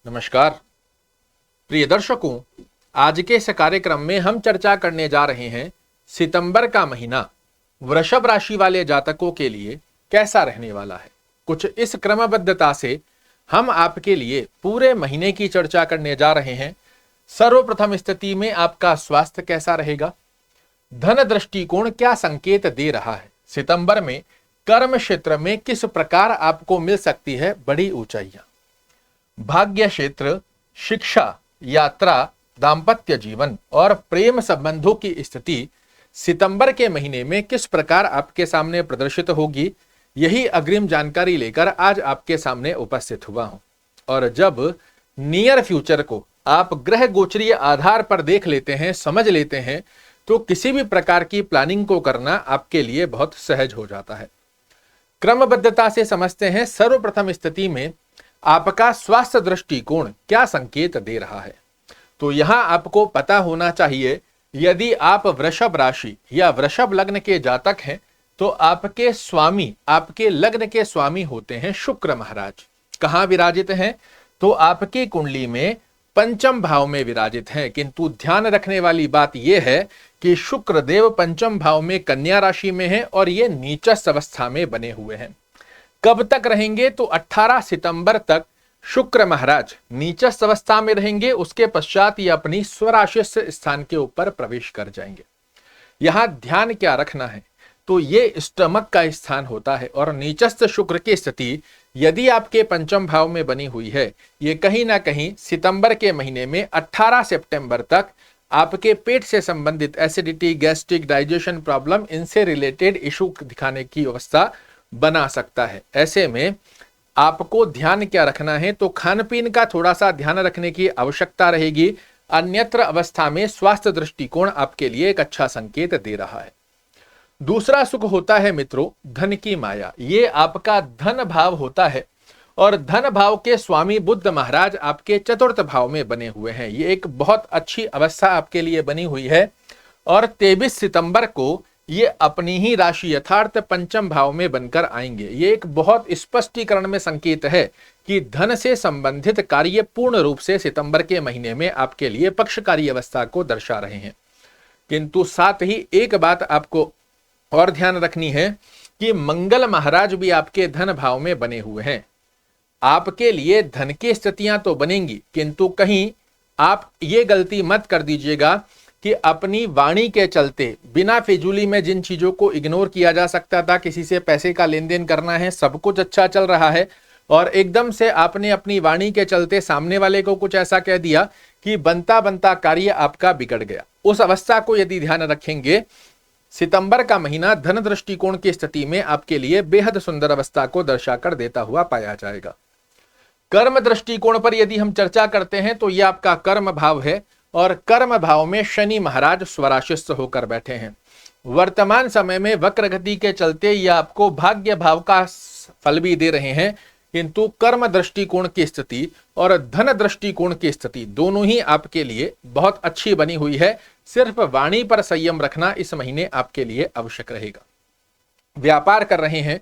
नमस्कार प्रिय दर्शकों, आज के इस कार्यक्रम में हम चर्चा करने जा रहे हैं सितंबर का महीना वृषभ राशि वाले जातकों के लिए कैसा रहने वाला है। कुछ इस क्रमबद्धता से हम आपके लिए पूरे महीने की चर्चा करने जा रहे हैं। सर्वप्रथम स्थिति में आपका स्वास्थ्य कैसा रहेगा, धन दृष्टिकोण क्या संकेत दे रहा है, सितंबर में कर्म क्षेत्र में किस प्रकार आपको मिल सकती है बड़ी ऊंचाइयां, भाग्य क्षेत्र, शिक्षा, यात्रा, दाम्पत्य जीवन और प्रेम संबंधों की स्थिति सितंबर के महीने में किस प्रकार आपके सामने प्रदर्शित होगी, यही अग्रिम जानकारी लेकर आज आपके सामने उपस्थित हुआ हूं। और जब नियर फ्यूचर को आप ग्रह गोचरीय आधार पर देख लेते हैं, समझ लेते हैं, तो किसी भी प्रकार की प्लानिंग को करना आपके लिए बहुत सहज हो जाता है। क्रमबद्धता से समझते हैं। सर्वप्रथम स्थिति में आपका स्वास्थ्य दृष्टिकोण क्या संकेत दे रहा है, तो यहां आपको पता होना चाहिए, यदि आप वृषभ राशि या वृषभ लग्न के जातक हैं तो आपके स्वामी, आपके लग्न के स्वामी होते हैं शुक्र महाराज। कहां विराजित हैं, तो आपकी कुंडली में पंचम भाव में विराजित हैं। किंतु ध्यान रखने वाली बात यह है कि शुक्र देव पंचम भाव में कन्या राशि में है और ये नीचस्थ अवस्था में बने हुए हैं। कब तक रहेंगे, तो 18 सितंबर तक शुक्र महाराज नीचस्थ अवस्था में रहेंगे। उसके पश्चात ये अपनी स्वराशिस्थ स्थान के ऊपर प्रवेश कर जाएंगे। यहां ध्यान क्या रखना है, तो ये स्टमक का स्थान होता है और नीचस्थ शुक्र की स्थिति यदि आपके पंचम भाव में बनी हुई है, ये कहीं ना कहीं सितंबर के महीने में 18 सितंबर तक आपके पेट से संबंधित एसिडिटी, गैस्ट्रिक, डाइजेशन प्रॉब्लम, इनसे रिलेटेड इशू दिखाने की अवस्था बना सकता है। ऐसे में आपको ध्यान क्या रखना है, तो खान पीन का थोड़ा सा ध्यान रखने की आवश्यकता रहेगी। अन्यत्र अवस्था में स्वास्थ्य दृष्टिकोण आपके लिए एक अच्छा संकेत दे रहा है। दूसरा सुख होता है मित्रों धन की माया। ये आपका धन भाव होता है और धन भाव के स्वामी बुध महाराज आपके चतुर्थ भाव में बने हुए हैं। ये एक बहुत अच्छी अवस्था आपके लिए बनी हुई है और 23 सितंबर को ये अपनी ही राशि यथार्थ पंचम भाव में बनकर आएंगे। ये एक बहुत स्पष्टीकरण में संकेत है कि धन से संबंधित कार्य पूर्ण रूप से सितंबर के महीने में आपके लिए पक्षकारी अवस्था को दर्शा रहे हैं। किंतु साथ ही एक बात आपको और ध्यान रखनी है कि मंगल महाराज भी आपके धन भाव में बने हुए हैं। आपके लिए धन की स्थितियां तो बनेंगी, किंतु कहीं आप ये गलती मत कर दीजिएगा कि अपनी वाणी के चलते बिना फिजूली में जिन चीजों को इग्नोर किया जा सकता था, किसी से पैसे का लेन देन करना है, सब कुछ अच्छा चल रहा है और एकदम से आपने अपनी वाणी के चलते सामने वाले को कुछ ऐसा कह दिया कि बनता बनता कार्य आपका बिगड़ गया। उस अवस्था को यदि ध्यान रखेंगे, सितंबर का महीना धन दृष्टिकोण की स्थिति में आपके लिए बेहद सुंदर अवस्था को दर्शाकर देता हुआ पाया जाएगा। कर्म दृष्टिकोण पर यदि हम चर्चा करते हैं तो यह आपका कर्म भाव है और कर्म भाव में शनि महाराज स्वराशिस्थ होकर बैठे हैं। वर्तमान समय में वक्र गति के चलते ये आपको भाग्य भाव का फल भी दे रहे हैं, किंतु कर्म दृष्टिकोण की स्थिति और धन दृष्टिकोण की स्थिति दोनों ही आपके लिए बहुत अच्छी बनी हुई है। सिर्फ वाणी पर संयम रखना इस महीने आपके लिए आवश्यक रहेगा। व्यापार कर रहे हैं,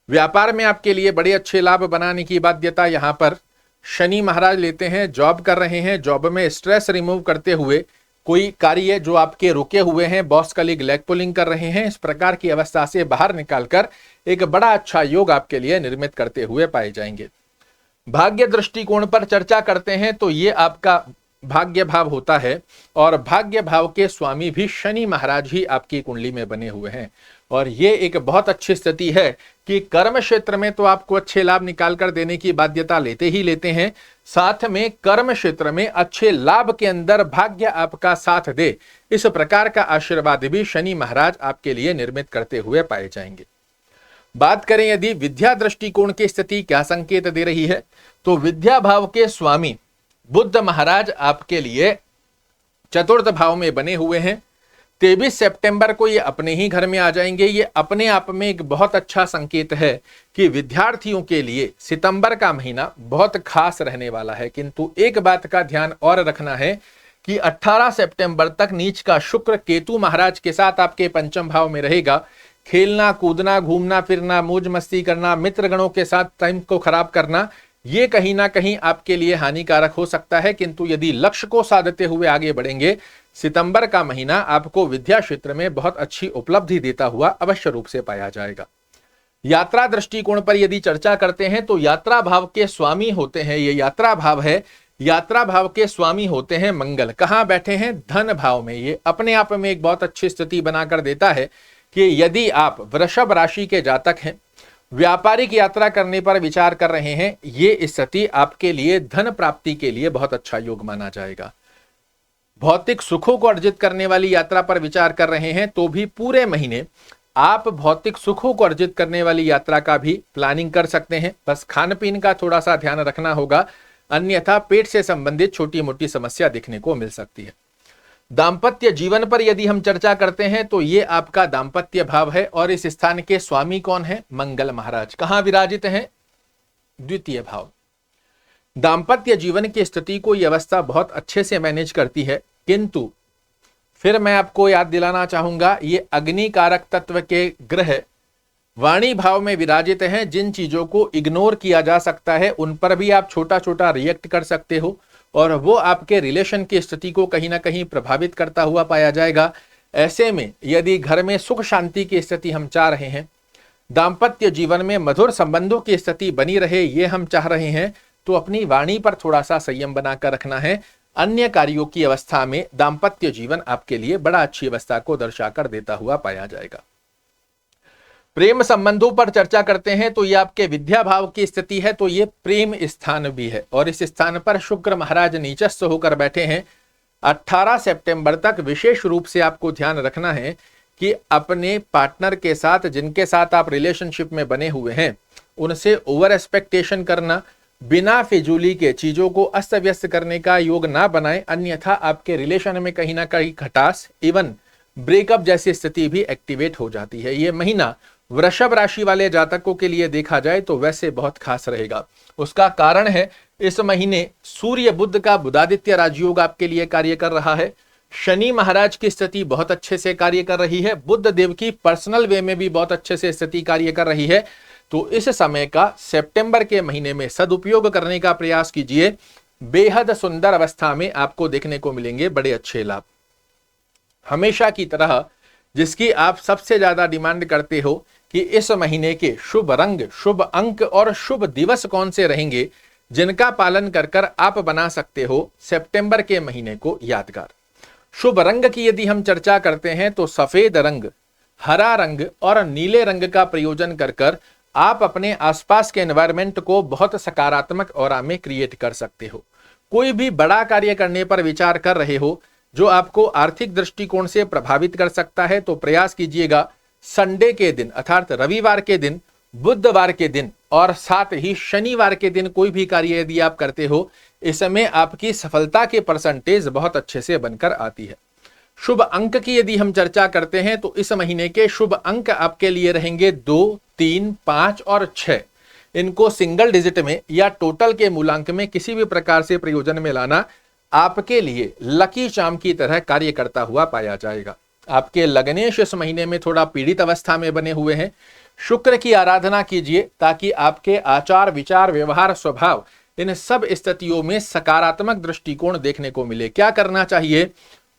व्यापार में आपके लिए बड़े अच्छे लाभ बनाने की बाध्यता यहां पर शनि महाराज लेते हैं। जॉब कर रहे हैं, जॉब में स्ट्रेस रिमूव करते हुए कोई कार्य जो आपके रुके हुए हैं, बॉस कलीग लेग पुलिंग कर रहे हैं, इस प्रकार की अवस्था से बाहर निकालकर एक बड़ा अच्छा योग आपके लिए निर्मित करते हुए पाए जाएंगे। भाग्य दृष्टिकोण पर चर्चा करते हैं तो ये आपका भाग्य भाव होता है और भाग्य भाव के स्वामी भी शनि महाराज ही आपकी कुंडली में बने हुए हैं और ये एक बहुत अच्छी स्थिति है कि कर्म क्षेत्र में तो आपको अच्छे लाभ निकाल कर देने की बाध्यता लेते ही लेते हैं, साथ में कर्म क्षेत्र में अच्छे लाभ के अंदर भाग्य आपका साथ दे, इस प्रकार का आशीर्वाद भी शनि महाराज आपके लिए निर्मित करते हुए पाए जाएंगे। बात करें यदि विद्या दृष्टिकोण की स्थिति क्या संकेत दे रही है, तो विद्या भाव के स्वामी बुध महाराज आपके लिए चतुर्थ भाव में बने हुए हैं। 23 सितंबर को ये अपने ही घर में आ जाएंगे। ये अपने आप में एक बहुत अच्छा संकेत है कि विद्यार्थियों के लिए सितंबर का महीना बहुत खास रहने वाला है। किंतु एक बात का ध्यान और रखना है कि 18 सितंबर तक नीच का शुक्र केतु महाराज के साथ आपके पंचम भाव में रहेगा। खेलना कूदना, घूमना फिरना, मौज मस्ती करना, मित्रगणों के साथ टाइम को खराब करना, ये कहीं ना कहीं आपके लिए हानिकारक हो सकता है, किंतु यदि लक्ष्य को साधते हुए आगे बढ़ेंगे, सितंबर का महीना आपको विद्या क्षेत्र में बहुत अच्छी उपलब्धि देता हुआ अवश्य रूप से पाया जाएगा। यात्रा दृष्टिकोण पर यदि चर्चा करते हैं तो यात्रा भाव के स्वामी होते हैं, ये यात्रा भाव है, यात्रा भाव के स्वामी होते हैं मंगल। कहां बैठे हैं? धन भाव में। ये अपने आप में एक बहुत अच्छी स्थिति बनाकर देता है कि यदि आप वृषभ राशि के जातक हैं, व्यापारिक यात्रा करने पर विचार कर रहे हैं, ये स्थिति आपके लिए धन प्राप्ति के लिए बहुत अच्छा योग माना जाएगा। भौतिक सुखों को अर्जित करने वाली यात्रा पर विचार कर रहे हैं तो भी पूरे महीने आप भौतिक सुखों को अर्जित करने वाली यात्रा का भी प्लानिंग कर सकते हैं। बस खान पीन का थोड़ा सा ध्यान रखना होगा, अन्यथा पेट से संबंधित छोटी मोटी समस्या दिखने को मिल सकती है। दाम्पत्य जीवन पर यदि हम चर्चा करते हैं तो ये आपका दाम्पत्य भाव है और इस स्थान के स्वामी कौन है? मंगल महाराज। कहां विराजित हैं? द्वितीय भाव। दाम्पत्य जीवन की स्थिति को यह अवस्था बहुत अच्छे से मैनेज करती है, किंतु फिर मैं आपको याद दिलाना चाहूंगा, ये अग्नि कारक तत्व के ग्रह वाणी भाव में विराजित हैं। जिन चीजों को इग्नोर किया जा सकता है उन पर भी आप छोटा छोटा रिएक्ट कर सकते हो और वो आपके रिलेशन की स्थिति को कहीं ना कहीं प्रभावित करता हुआ पाया जाएगा। ऐसे में यदि घर में सुख शांति की स्थिति हम चाह रहे हैं, दाम्पत्य जीवन में मधुर संबंधों की स्थिति बनी रहे ये हम चाह रहे हैं, तो अपनी वाणी पर थोड़ा सा संयम बनाकर रखना है। अन्य कार्यों की अवस्था में दाम्पत्य जीवन आपके लिए बड़ा अच्छी अवस्था को दर्शाकर देता हुआ पाया जाएगा। प्रेम संबंधों पर चर्चा करते हैं तो ये आपके विद्या भाव की स्थिति है, तो ये प्रेम स्थान भी है और इस स्थान पर शुक्र महाराज नीचस्थ होकर बैठे हैं। 18 सितंबर तक विशेष रूप से आपको ध्यान रखना है कि अपने पार्टनर के साथ, जिनके साथ आप रिलेशनशिप में बने हुए हैं, उनसे ओवर एक्सपेक्टेशन करना, बिना फिजूली के चीजों को अस्त व्यस्त करने का योग ना बनाएं, अन्यथा आपके रिलेशन में कहीं ना कहीं खटास, इवन ब्रेकअप जैसी स्थिति भी एक्टिवेट हो जाती है। ये महीना वृषभ राशि वाले जातकों के लिए देखा जाए तो वैसे बहुत खास रहेगा। उसका कारण है, इस महीने सूर्य बुध का बुधादित्य राजयोग आपके लिए कार्य कर रहा है। शनि महाराज की स्थिति बहुत अच्छे से कार्य कर रही है। बुध देव की पर्सनल वे में भी बहुत अच्छे से स्थिति कार्य कर रही है। तो इस समय का सितंबर के महीने में सदुपयोग करने का प्रयास कीजिए। बेहद सुंदर अवस्था में आपको देखने को मिलेंगे बड़े अच्छे लाभ। हमेशा की तरह जिसकी आप सबसे ज्यादा डिमांड करते हो कि इस महीने के शुभ रंग, शुभ अंक और शुभ दिवस कौन से रहेंगे, जिनका पालन कर कर आप बना सकते हो सितंबर के महीने को यादगार। शुभ रंग की यदि हम चर्चा करते हैं तो सफेद रंग, हरा रंग और नीले रंग का प्रयोजन कर कर आप अपने आसपास के एनवायरनमेंट को बहुत सकारात्मक ऑरा में क्रिएट कर सकते हो। कोई भी बड़ा कार्य करने पर विचार कर रहे हो जो आपको आर्थिक दृष्टिकोण से प्रभावित कर सकता है, तो प्रयास कीजिएगा संडे के दिन अर्थात रविवार के दिन, बुधवार के दिन और साथ ही शनिवार के दिन कोई भी कार्य यदि आप करते हो, इसमें आपकी सफलता के परसेंटेज बहुत अच्छे से बनकर आती है। शुभ अंक की यदि हम चर्चा करते हैं तो इस महीने के शुभ अंक आपके लिए रहेंगे 2, 3, 5 और 6। इनको सिंगल डिजिट में या टोटल के मूलांक में किसी भी प्रकार से प्रयोजन में लाना आपके लिए लकी चार्म की तरह कार्य करता हुआ पाया जाएगा। आपके लग्नेश इस महीने में थोड़ा पीड़ित अवस्था में बने हुए हैं। शुक्र की आराधना कीजिए ताकि आपके आचार, विचार, व्यवहार, स्वभाव इन सब स्थितियों में सकारात्मक दृष्टिकोण देखने को मिले। क्या करना चाहिए?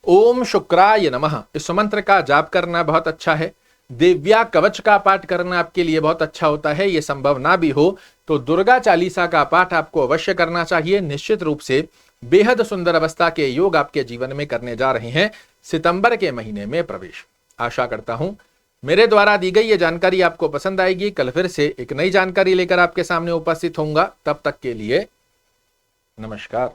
ओम शुक्राय नमः इस मंत्र का जाप करना बहुत अच्छा है। दिव्या कवच का पाठ करना आपके लिए बहुत अच्छा होता है। यह संभव ना भी हो तो दुर्गा चालीसा का पाठ आपको अवश्य करना चाहिए। निश्चित रूप से बेहद सुंदर अवस्था के योग आपके जीवन में करने जा रहे हैं सितंबर के महीने में प्रवेश। आशा करता हूं मेरे द्वारा दी गई ये जानकारी आपको पसंद आएगी। कल फिर से एक नई जानकारी लेकर आपके सामने उपस्थित होऊंगा। तब तक के लिए नमस्कार।